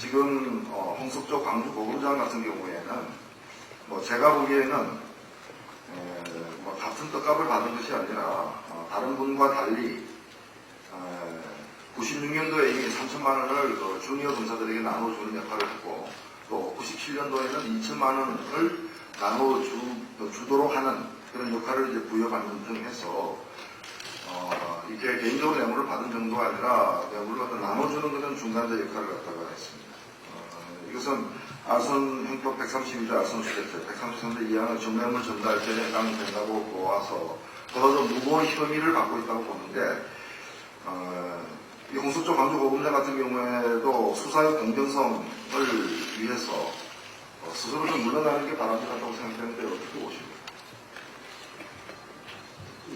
지금 홍석조 광주고검장 같은 경우에는 제가 보기에는 같은 떡값을 받은 것이 아니라 다른 분과 달리 96년도에 이미 3천만 원을 주니어 검사들에게 나눠주는 역할을 했고, 또 97년도에는 2천만 원을 나눠주도록 하는 그런 역할을 이제 부여받는 등 해서 이렇게 개인적으로 뇌물을 받은 정도가 아니라 뇌물을 갖다 나눠주는 그런 중간자 역할을 갖다가 했습니다. 이것은 알선 형법 132조 알선 수재죄 133조 2항의 정뇌물 전달죄에 해당된다고 보아서 더더 무거운 혐의를 받고 있다고 보는데, 이 홍석조 광주고검장 같은 경우에도 수사의 공정성을 위해서 스스로 좀 물러나는 게 바람직하다고 생각되는데 어떻게 보십니까?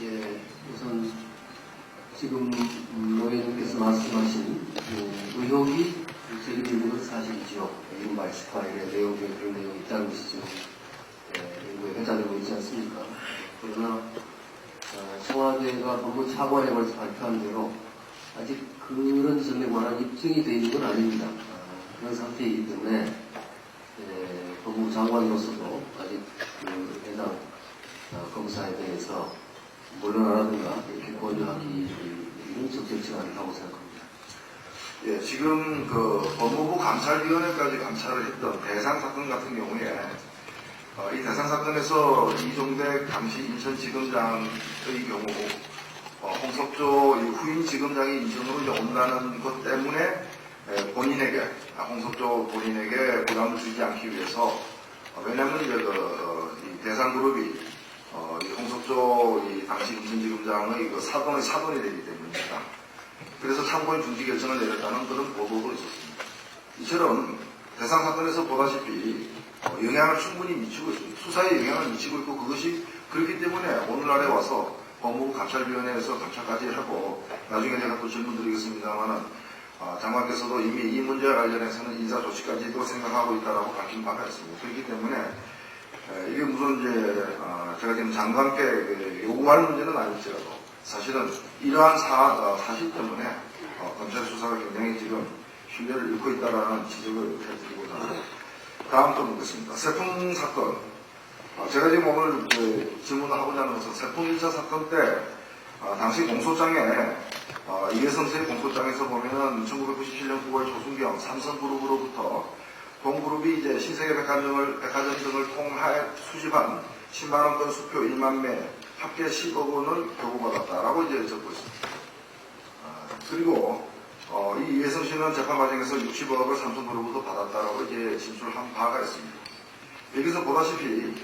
예, 우선 지금 노회님께서 말씀하신 의혹이 제기되는 건 사실이죠. 이른바 엑스파일의 내용에 그런 내용이 있다는 것이 지금 연구에 회자되고 있지 않습니까? 그러나 청와대가 법무 차관회관에서 발표한 대로 아직 그런 점에 관한 입증이 되어 있는 건 아닙니다. 그런 상태이기 때문에 법무부 장관으로서도 아직 그 해당 검사에 대해서 물러나라든가 이렇게 권유하기는 적절치가 않다고 생각합니다. 예, 지금 법무부 감찰위원회까지 감찰을 했던 대상 사건 같은 경우에 이 대상 사건에서 이종백 당시 인천지검장의 경우 홍석조 후임 지검장이 인천으로 이제 온다는 것 때문에 본인에게 홍석조 본인에게 부담을 주지 않기 위해서 왜냐하면 이제 이 대상 그룹이 이 홍석조 당시 인천지검장의 사돈이 되기 때문입니다. 그래서 참고인 중지 결정을 내렸다는 그런 보도도 있었습니다. 이처럼 대상 사건에서 보다시피 영향을 충분히 미치고 있습니다. 수사에 영향을 미치고 있고, 그것이 그렇기 때문에 오늘날에 와서 법무부 감찰위원회에서 감찰까지 하고, 나중에 제가 또 질문 드리겠습니다만은 장관께서도 이미 이 문제와 관련해서는 인사 조치까지도 생각하고 있다라고 밝힌 바가 있습니다. 그렇기 때문에 이게 무슨 이제 제가 지금 장관께 요구할 문제는 아닐지라도 사실은 이러한 사실 때문에 검찰 수사가 굉장히 지금 신뢰를 잃고 있다라는 지적을 해드리고자 합니다. 다음 또 묻겠습니다. 세풍 사건. 제가 지금 오늘 질문을 하고자 하는 것은 세풍 1차 사건 때 당시 공소장에 이회성 씨의 공소장에서 보면은 1997년 9월 조순경 삼성그룹으로부터 동그룹이 이제 신세계 백화점 등을 통해 수집한 10만원권 수표 1만 매 합계 10억 원을 교부받았다라고 이제 적고 있습니다. 그리고 이 이회성 씨는 재판 과정에서 60억을 삼성그룹으로부터 받았다라고 이제 진술한 바가 있습니다. 여기서 보다시피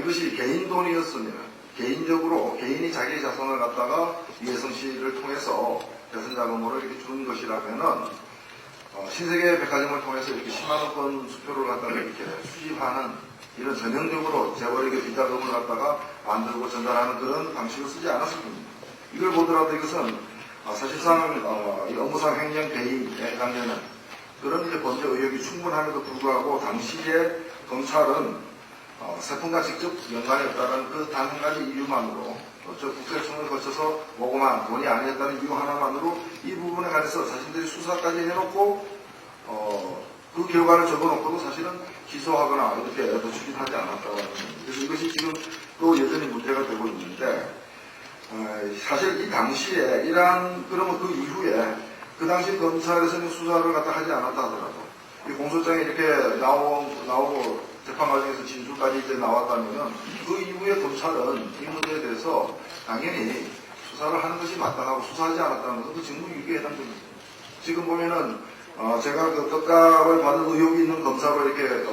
이것이 개인 돈이었으면 개인적으로 개인이 자기의 자산을 갖다가 이회성 씨를 통해서 재산 자금으로 이렇게 주는 것이라면은 신세계 백화점을 통해서 이렇게 10만원권 수표를 갖다가 이렇게 수집하는 이런 전형적으로 재벌에게 비자금을 갖다가 만들고 전달하는 그런 방식을 쓰지 않았을 겁니다. 이걸 보더라도 이것은 사실상 이 업무상 횡령 배임에 해당되는 그런 이제 범죄 의혹이 충분함에도 불구하고 당시에 검찰은 세풍과 직접 연관이 없다는 그 단 한 가지 이유만으로 저 국세청을 거쳐서 모금한 돈이 아니었다는 이유 하나만으로 이 부분에 관해서 자신들이 수사까지 해놓고 그 결과를 적어놓고도 사실은 기소하거나 이렇게 추진하지 않았다고 합니다. 그래서 이것이 지금 또 여전히 문제가 되고 있는데, 사실 이 당시에 그러면 그 이후에 그 당시 검찰에서는 수사를 갖다 하지 않았다 하더라도 이 공소장이 이렇게 나오고 재판 과정에서 진술까지 이제 나왔다면은 그 이후에 검찰은 이 문제에 대해서 당연히 수사를 하는 것이 마땅하고 수사하지 않았다는 것은 그 직무유기에 해당됩니다. 지금 보면은 제가 그 떡값을 받은 의혹이 있는 검사로 이렇게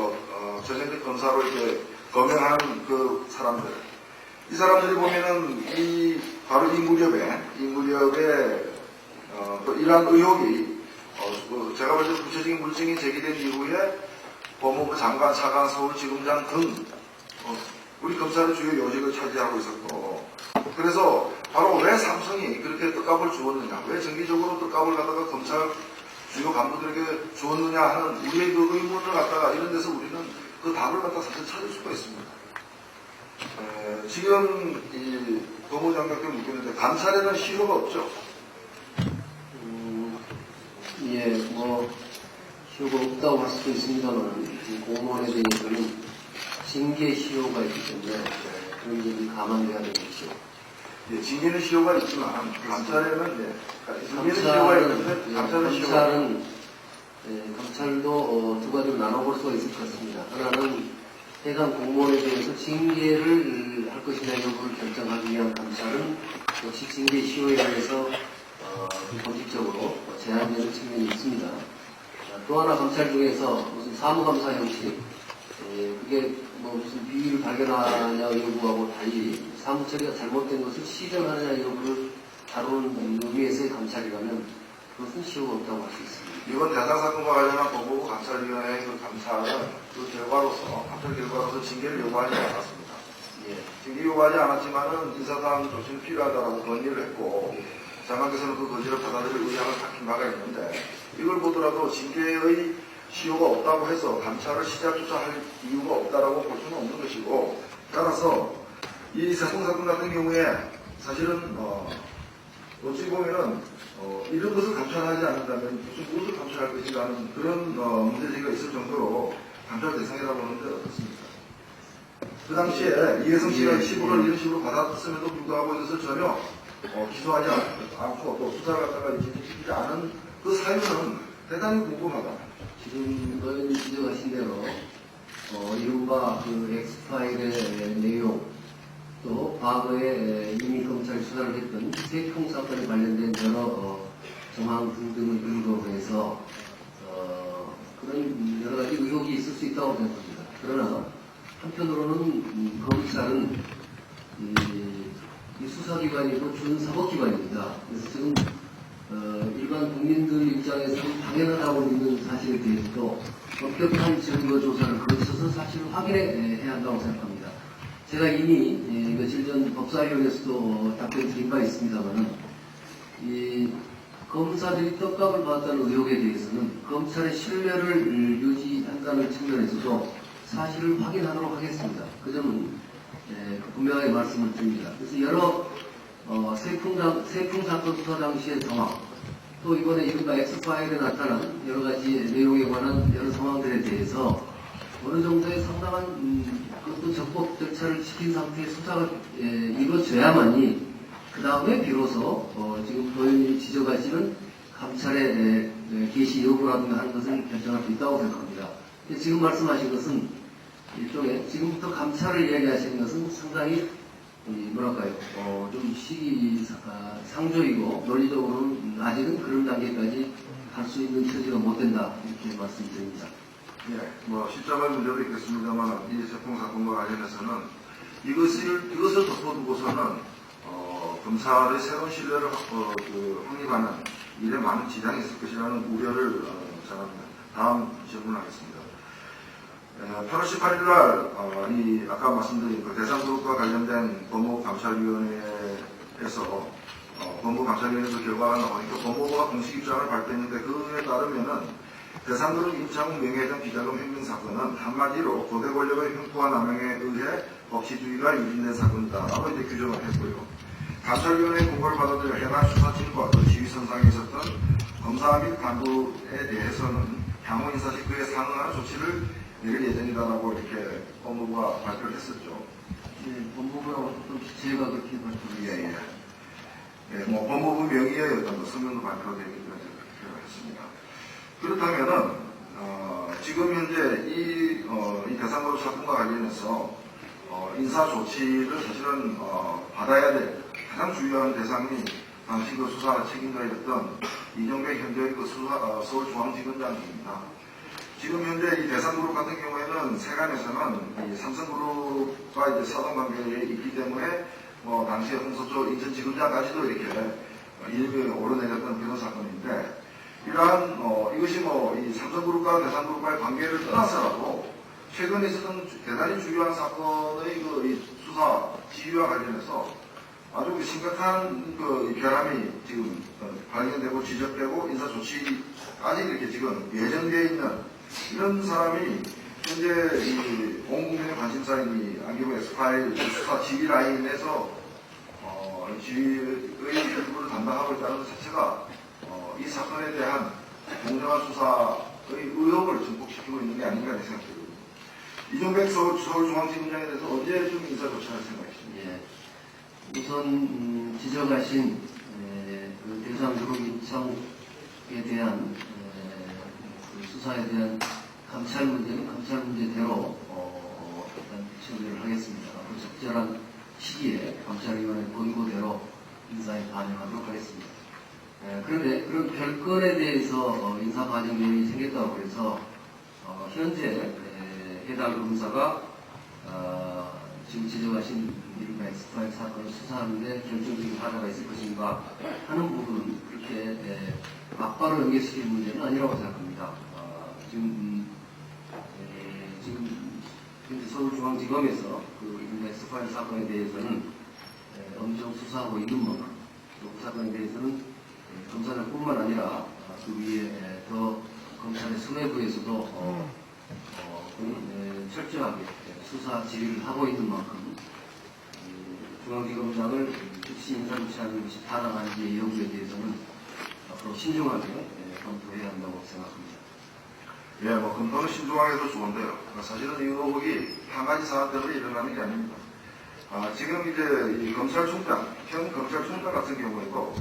전현직 검사로 이렇게 거명하는 그 사람들, 이 사람들이 보면은 바로 이 무렵에 이러한 의혹이 제가 볼 때 구체적인 물증이 제기된 이후에 법무부 장관, 차관, 서울지검장 등 우리 검찰의 주요 요직을 차지하고 있었고, 그래서 바로 왜 삼성이 그렇게 떡값을 주었느냐, 왜 정기적으로 떡값을 갖다가 검찰 주요 간부들에게 주었느냐 하는 우리의 그 의문을 갖다가 이런 데서 우리는 그 답을 갖다 사실 찾을 수가 있습니다. 지금 이 법무장관께 묻겠는데 감찰에는 실효가 없죠? 예, 시효가 없다고 할 수도 있습니다만 공무원에 대해서는 징계 시효가 있기 때문에 그런 점이 감안돼야 되겠죠. 예, 징계는 시효가 있지만 감찰에는 징계는 시효가 있는데 감찰은 시효가 감찰도 두 가지로 나눠볼 수가 있을 것 같습니다. 하나는 해당 공무원에 대해서 징계를 할 것이냐 여부를 결정하기 위한 감찰은 역시 징계 시효에 대해서 본질적으로 제한되는 측면이 있습니다. 또 하나 감찰 중에서 무슨 사무감사 형식, 그게 뭐 무슨 비위를 발견하냐 여부하고 달리 사무 처리가 잘못된 것을 시정하느냐 여부를 다루는 의미에서의 감찰이라면 그것은 시효가 없다고 할 수 있습니다. 이번 대상 사건과 관련한 법무부 감찰위원회의 그 감찰은 그 결과로서 감찰 결과로서 징계를 요구하지 않았습니다. 예. 징계 요구하지 않았지만은 인사상 조치는 필요하다라고 건의를 했고 장관께서는 그 건의를 받아들일 의향을 밝힌 바가 있는데 이걸 보더라도 징계의 시효가 없다고 해서 감찰을 시작조차 할 이유가 없다라고 볼 수는 없는 것이고 따라서 이 사건 같은 경우에 사실은 어찌 보면은 이런 것을 감찰하지 않는다면 무엇을 감찰할 것인가는 그런 문제제기가 있을 정도로 감찰 대상이라고 하는데 어떻습니까? 그 당시에 이혜성 씨가 15를 이런 식으로 받았음에도 불구하고 이것을 전혀 기소하지 않고 또 수사를 갖다가 진행시키지 않은 그 사유는 대단히 궁금하다. 지금 의원님 지적하신 대로 이른바 그 엑스파일의 내용 또 과거에 이미 검찰이 수사를 했던 세평 사건에 관련된 여러 정황 등등을 근거로 해서 그런 여러 가지 의혹이 있을 수 있다고 생각합니다. 그러나 한편으로는 검찰은 이 수사기관이고 준사법기관입니다. 그래서 지금 일반 국민들 입장에서는 당연하다고 믿는 사실에 대해서도 엄격한 증거 조사를 거쳐서 사실을 확인해야 한다고 생각합니다. 제가 이미 며칠 전 법사위원회에서도 답변 드린 바 있습니다만 이 검사들이 떡값을 받았다는 의혹에 대해서는 검찰의 신뢰를 유지한다는 측면에서도 사실을 확인하도록 하겠습니다. 그 점은 분명하게 말씀을 드립니다. 그래서 여러 세풍 사건 수사 당시의 상황, 또 이번에 이른바 엑스파일에 나타난 여러 가지 내용에 관한 여러 상황들에 대해서 어느 정도의 상당한 그것도 적법 절차를 지킨 상태의 수사가 이루어져야만이 그 다음에 비로소 지금 도현님이 지적하시는 감찰의 개시 여부라든가 하는 것을 결정할 수 있다고 생각합니다. 지금 말씀하신 것은 일종의 지금부터 감찰을 이야기하시는 것은 상당히 뭐랄까요 좀 시기상조이고 논리적으로는 아직은 그런 단계까지 갈 수 있는 처지가 못 된다 이렇게 말씀드립니다. 예, 뭐 십자가 문제도 있겠습니다만 이 세풍 사건과 관련해서는 이것을 덮어두고서는 검찰의 새로운 신뢰를 확립하는 일에 많은 지장이 있을 것이라는 우려를 전합니다. 다음 질문하겠습니다. 8월 18일 날 아까 말씀드린 그 대상그룹과 관련된 법무감찰위원회에서 법무감찰위원회에서 결과가 나오니까 법무부가 공식 입장을 발표했는데 그에 따르면은 대상그룹 임창훈 명예회장 비자금 횡령 사건은 한마디로 고대 권력의 횡포와 남용에 의해 법치주의가 유린된 사건이다라고 이제 규정을 했고요. 감찰위원회 공고를 받아들여 해당 수사팀과 그 지휘선상에 있었던 검사 및 간부에 대해서는 향후 인사시 그에 상응하는 조치를 내릴 예정이다라고 이렇게 법무부가 발표를 했었죠. 예, 법무부라고 좀 제가 그렇게 발표를 했습니다. 예, 뭐 법무부 명의의 어떤 성명도 발표되기 했습니다. 그렇다면은 지금 현재 이 대상그룹 사건과 관련해서 인사 조치를 사실은 받아야 될 가장 중요한 대상이 당시 그 수사 책임자였던 이정배 현재 그 서울중앙지검장입니다. 지금 현재 이 대상그룹 같은 경우에는 세간에서는 이 삼성그룹과 이제 사돈관계에 있기 때문에 당시에 홍서조 인천지검장까지도 이렇게 이름이 오르내렸던 그런 사건인데 이러한 이것이 이 삼성그룹과 대상그룹과의 관계를 떠나서라도 최근에 있었던 대단히 중요한 사건의 이 수사 지휘와 관련해서 아주 심각한 결함이 지금 발견되고 지적되고 인사 조치까지 이렇게 지금 예정되어 있는 이런 사람이 현재 온 국민의 관심사인 이 안기부 엑스파일 수사 지휘 라인에서 지휘의 일부를 담당하고 있다는 것 자체가 이 사건에 대한 공정한 수사 의혹을 증폭시키고 있는 게 아닌가 생각합니다. 이종백 서울중앙지검장에 대해서 언제쯤 인사 조치할 생각이십니까? 예. 우선 지적하신 그 대상 그룹 인청에 대한 그 수사에 대한 감찰 문제는 감찰 문제대로 일단 처리를 하겠습니다. 앞으로 적절한 시기에 감찰위원회 권고대로 인사에 반영하도록 하겠습니다. 그런데 그런 별건에 대해서 인사 반영 내용이 생겼다고 해서 현재 해당 검사가 지금 지적하신 이른바 엑스파일 사건을 수사하는데 결정적인 하자가 있을 것인가 하는 부분은 그렇게 막바로 연결시킬 문제는 아니라고 생각합니다. 지금 현재 서울중앙지검에서 그 이른바 엑스파일 사건에 대해서는 엄정 수사하고 있는 만큼 또 그 사건에 대해서는 검사들뿐만 아니라 그 위에 더 검찰의 수뇌부에서도 철저하게 수사 지휘를 하고 있는 만큼 중앙지검장을 즉시 인사조치하는 것이 타당한지의 여부에 대해서는 앞으로 신중하게 검토해야 한다고 생각합니다. 예, 검토는 신중하게 해도 좋은데요. 사실은 이 의혹이 한 가지 사안 때문에 일어나는 게 아닙니다. 지금 이제 이 검찰총장, 현 검찰총장 같은 경우에도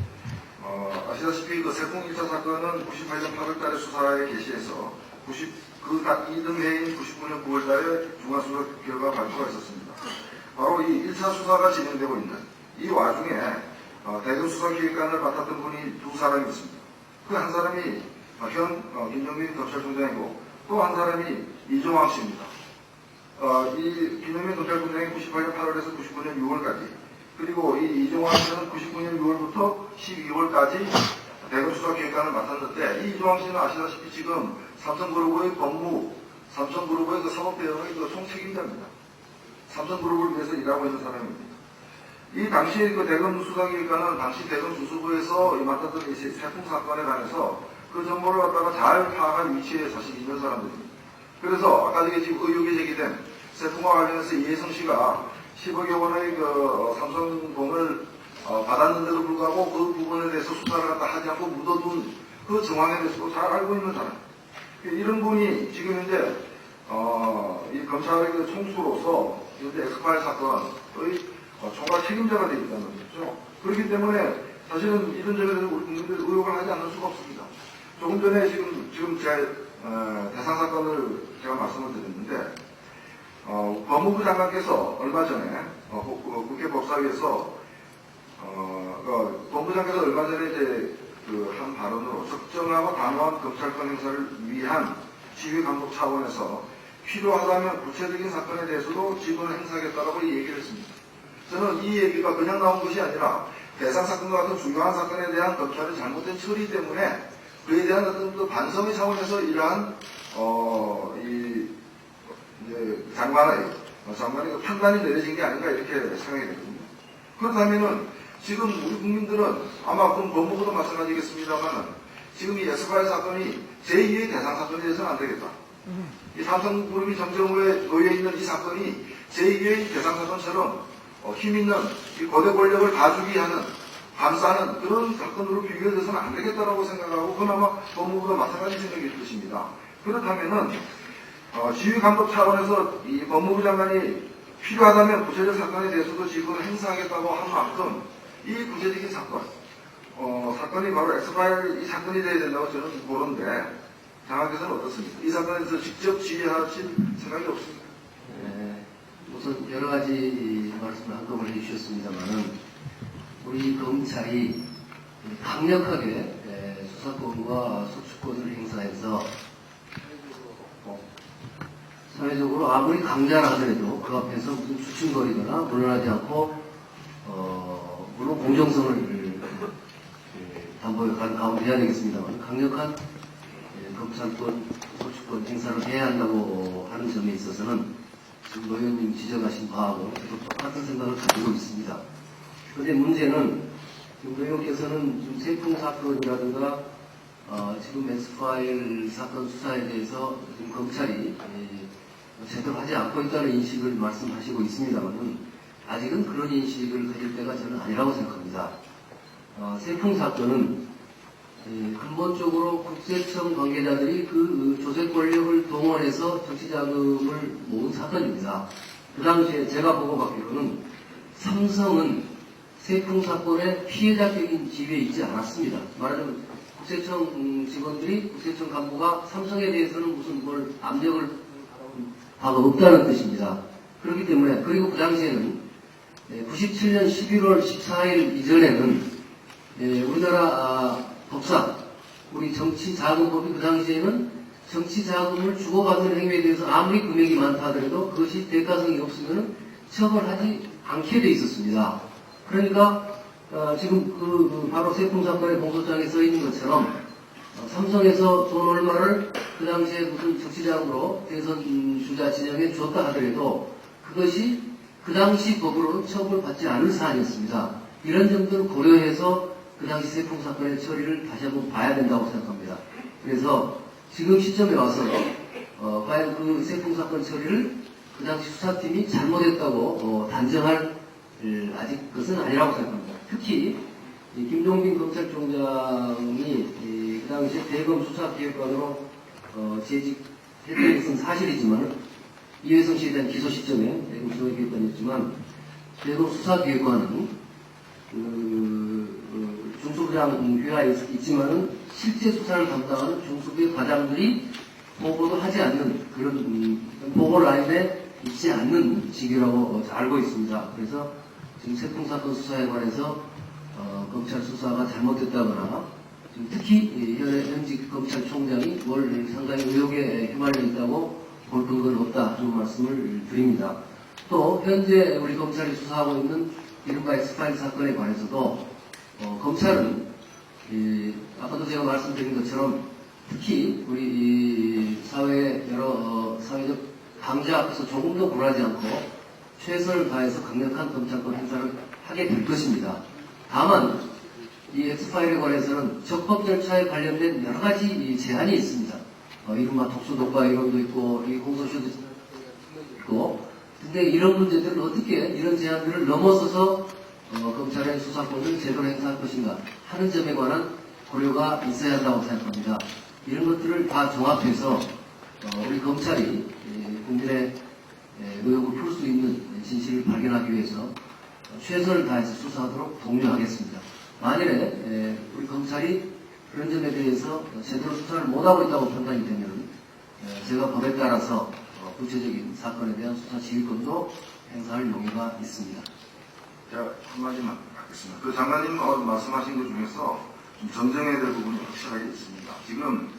아시다시피 그 세풍 1차 사건은 98년 8월 달에 수사에 개시해서 그 2등 해인 99년 9월 달에 중앙수사 결과 발표가 있었습니다. 바로 이 1차 수사가 진행되고 있는 이 와중에 대검 수사기획관을 맡았던 분이 두 사람이 있습니다. 그 한 사람이 현 김정민 검찰총장이고 또 한 사람이 이종황 씨입니다. 이 김정민 검찰총장이 98년 8월에서 99년 6월까지 그리고 이 이종황 씨는 99년 6월부터 12월까지 대검 수사기획관을 맡았는데 이 이종황 씨는 아시다시피 지금 삼성그룹의 법무, 삼성그룹의 그 사업대응의 그 총책임자입니다. 삼성그룹을 위해서 일하고 있는 사람입니다. 이 당시 그 대검 수사기획관은 당시 대검 주수부에서 맡았던 이 세풍 사건에 관해서 그 정보를 갖다가 잘 파악한 위치에 사실 있는 사람들입니다. 그래서 아까 지금 의혹이 제기된 세풍과 관련해서 이혜성 씨가 10억여 원의 그 삼성돈을 받았는데도 불구하고 그 부분에 대해서 수사를 갖다 하지 않고 묻어둔 그 정황에 대해서도 잘 알고 있는 사람. 이런 분이 지금 현재 이 검찰의 그 총수로서 현재 엑스파일 사건의 총괄 책임자가 되어 있다는 거죠. 그렇기 때문에 사실은 이런 점에 대해서 우리 국민들이 의혹을 하지 않을 수가 없습니다. 조금 전에 지금 제 대상 사건을 제가 말씀을 드렸는데 법무부 장관께서 얼마 전에 국회 법사위에서 법무부 장관께서 얼마 전에 이제 그 한 발언으로 적정하고 단호한 검찰권 행사를 위한 지휘 감독 차원에서 필요하다면 구체적인 사건에 대해서도 지휘권을 행사하겠다라고 얘기를 했습니다. 저는 이 얘기가 그냥 나온 것이 아니라 대상 사건과 같은 중요한 사건에 대한 검찰의 잘못된 처리 때문에 그에 대한 어떤 그 반성의 차원에서 이러한 이제 장관의 그 판단이 내려진 게 아닌가 이렇게 생각이 됩니다. 그렇다면은 지금 우리 국민들은 아마 그럼 법무부도 마찬가지겠습니다만 지금 이 엑스파일 사건이 제2의 대상 사건이 돼서는 안 되겠다. 이 삼성그룹이 정정부에 놓여있는 이 사건이 제2의 대상 사건처럼 힘있는 이 거대 권력을 가주기 하는 감싸는 그런 사건으로 비교해서는 안 되겠다라고 생각하고 그나마 법무부도 마찬가지 생각일 것입니다. 그렇다면은 지휘감독 차원에서 이 법무부 장관이 필요하다면 구체적 사건에 대해서도 지휘권을 행사하겠다고 한 만큼 이 구체적인 사건, 사건이 바로 엑스파일 이 사건이 돼야 된다고 저는 보는데 장관께서는 어떻습니까? 이 사건에서 직접 지휘하실 생각이 없습니까? 네, 우선 여러 가지 말씀을 한꺼번에 해주셨습니다만은 우리 검찰이 강력하게 수사권과 소추권을 행사해서 사회적으로 아무리 강자라 하더라도 그 앞에서 무슨 주춤거리거나 물러나지 않고 물론 공정성을 담보하는 가운데 해야 되겠습니다만 강력한 검찰권, 소추권 행사를 해야 한다고 하는 점에 있어서는 지금 노 의원님 지적하신 바하고 저도 똑같은 생각을 가지고 있습니다. 그런데 문제는 지금 노 의원께서는 지금 세풍 사건이라든가 지금 엑스파일 사건 수사에 대해서 지금 검찰이 제대로 하지 않고 있다는 인식을 말씀하시고 있습니다만은 아직은 그런 인식을 가질 때가 저는 아니라고 생각합니다. 세풍 사건은 근본적으로 국세청 관계자들이 그 조세 권력을 동원해서 정치 자금을 모은 사건입니다. 그 당시에 제가 보고받기로는 삼성은 세풍 사건의 피해자격인 지위에 있지 않았습니다. 말하자면 국세청 직원들이 국세청 간부가 삼성에 대해서는 무슨 뭘 압력을 바가 없다는 뜻입니다. 그렇기 때문에 그리고 그 당시에는 97년 11월 14일 이전에는 우리나라 법상 우리 정치자금법이 그 당시에는 정치자금을 주고받는 행위에 대해서 아무리 금액이 많다 하더라도 그것이 대가성이 없으면 처벌하지 않게 돼 있었습니다. 그러니까 지금 바로 세풍 사건의 공소장에 써 있는 것처럼 삼성에서 돈 얼마를 그 당시에 무슨 정치자금으로 대선 주자 진영에 줬다 하더라도 그것이 그 당시 법으로는 처벌받지 않을 사안이었습니다. 이런 점들을 고려해서 그 당시 세풍 사건의 처리를 다시 한번 봐야 된다고 생각합니다. 그래서 지금 시점에 와서 과연 그 세풍 사건 처리를 그 당시 수사팀이 잘못했다고 단정할 아직 그것은 아니라고 생각합니다. 특히 김종빈 검찰총장이 그 당시에 대검 수사기획관으로 재직했던 것은 사실이지만 이회성 씨에 대한 기소 시점에 대검 수사기획관이었지만 대검 수사기획관은 중수부장회가 있지만은 실제 수사를 담당하는 중수부의 과장들이 보고도 하지 않는 그런 보고 라인에 있지 않는 직이라고 알고 있습니다. 그래서 지금 세풍 사건 수사에 관해서 검찰 수사가 잘못됐다거나 특히 현직 검찰총장이 뭘 상당히 의혹에 휘말려 있다고 볼 근거는 없다 하는 말씀을 드립니다. 또 현재 우리 검찰이 수사하고 있는 이른바 엑스파일 사건에 관해서도 검찰은 아까도 제가 말씀드린 것처럼 특히 우리 사회의 여러 사회적 강자 앞에서 조금 더 굴하지 않고 최선을 다해서 강력한 검찰권 행사를 하게 될 것입니다. 다만 이 엑스파일에 관해서는 적법 절차에 관련된 여러 가지 제한이 있습니다. 이른바 독수독과 이론도 있고 이 공소시효도 있고 근데 이런 문제들을 어떻게 이런 제한들을 넘어서서 검찰의 수사권을 제대로 행사할 것인가 하는 점에 관한 고려가 있어야 한다고 생각합니다. 이런 것들을 다 종합해서 우리 검찰이 국민의 의혹을 풀 수 있는 진실을 발견하기 위해서 최선을 다해서 수사하도록 독려하겠습니다. 만일에 우리 검찰이 그런 점에 대해서 제대로 수사를 못하고 있다고 판단이 되면 제가 법에 따라서 구체적인 사건에 대한 수사 지휘권도 행사할 용의가 있습니다. 제가 한마디만 하겠습니다. 그 장관님 말씀하신 것 중에서 좀 정정해야 될 부분이 확실하게 있습니다. 지금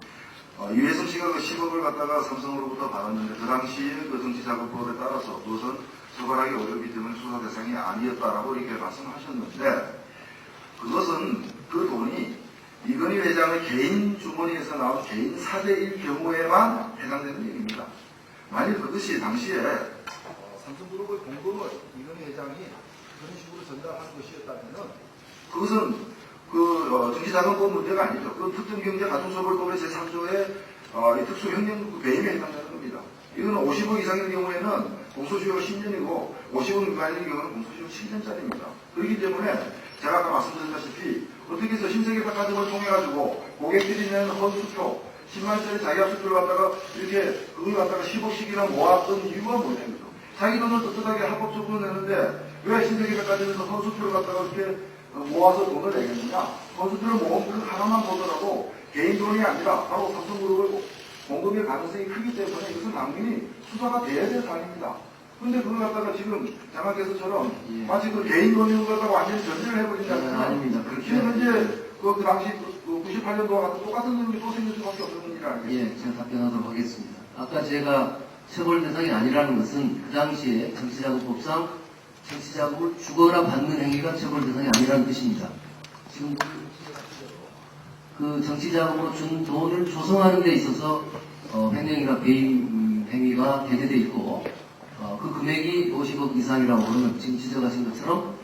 이회성 씨가 그 10억을 갖다가 삼성으로부터 받았는데 그 당시에 그 정치자금법에 따라서 그것은 처벌하기 어렵기 때문에 수사 대상이 아니었다라고 이렇게 말씀하셨는데 그것은 그 돈이 이건희 회장의 개인 주머니에서 나온 개인 사대일 경우에만 해당되는 얘기입니다. 만일 그것이 당시에 삼성그룹의 공금을 이건희 회장이 그런 식으로 전달한 것이었다면 그것은 정치자금법 문제가 아니죠. 그 특정경제가중처벌법의 제3조의 특수형량 배임에 해당되는 겁니다. 이거는 50억 이상인 경우에는 공소시효가 10년이고 50억 미만인 경우는 공소시효가 7년짜리입니다. 그렇기 때문에 제가 아까 말씀드렸다시피 어떻게 해서 신세계백화점을 통해가지고 고객들이 내는 헌수표 10만원짜리 자기 합수표를 갖다가 이렇게 그걸 갖다가 10억씩이나 모았던 이유가 뭐냐는 거죠. 자기 돈을 떳떳하게 합법적으로 내는데 왜 신세계백화점에서 헌수표를 갖다가 이렇게 모아서 돈을 내겠느냐. 헌수표를 모은 그 하나만 보더라도 개인 돈이 아니라 바로 삼성그룹의 공금의 가능성이 크기 때문에 이것은 당연히 수사가 돼야 될 사안입니다. 근데 그걸 갖다가 지금 장학께서처럼 마치 그 개인 돈을 갖다가 완전히 전제를 해버린다면 아닙니다. 지금 현재 그 당시 98년도와 같은 똑같은 일이 또 생길 수밖에 없는 일이 아니겠습니까? 예, 제가 답변하도록 하겠습니다. 아까 제가 처벌 대상이 아니라는 것은 그 당시에 정치자금법상 정치자금을 주거나 받는 행위가 처벌 대상이 아니라는 뜻입니다. 지금 그 정치자금으로 준 돈을 조성하는 데 있어서 횡령이나 배임 행위가 배제되어 있고 그 금액이 50억 이상이라고 하면 지금 지적하신 것처럼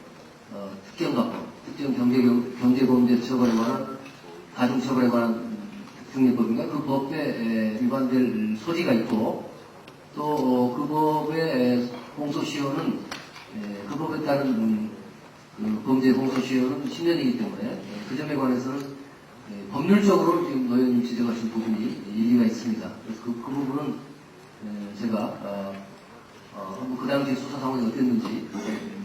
특경가법, 특정 경제범죄 처벌에 관한 가중처벌에 관한 특정법인가 그 법에 위반될 소지가 있고 또 그 법의 공소시효는 그 법에 따른 그 범죄 공소시효는 10년이기 때문에 그 점에 관해서는 법률적으로 지금 노영님 지적하신 부분이 일리가 있습니다. 그래서 그 부분은 제가 한번 그 당시 수사 상황이 어땠는지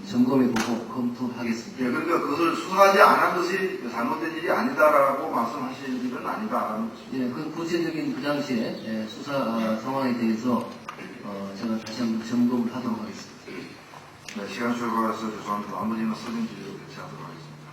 점검해보고 검토하겠습니다. 예, 그러니까 그것을 수사하지 않은 것이 잘못된 일이 아니다라고 말씀하신 일은 아니다라는 것입니다. 예, 그 구체적인 그 당시에 수사 상황에 대해서 제가 다시 한번 점검을 하도록 하겠습니다. 네, 시간 초과해서 죄송합니다. 나머지는 서른 지로 배치하도록 하겠습니다.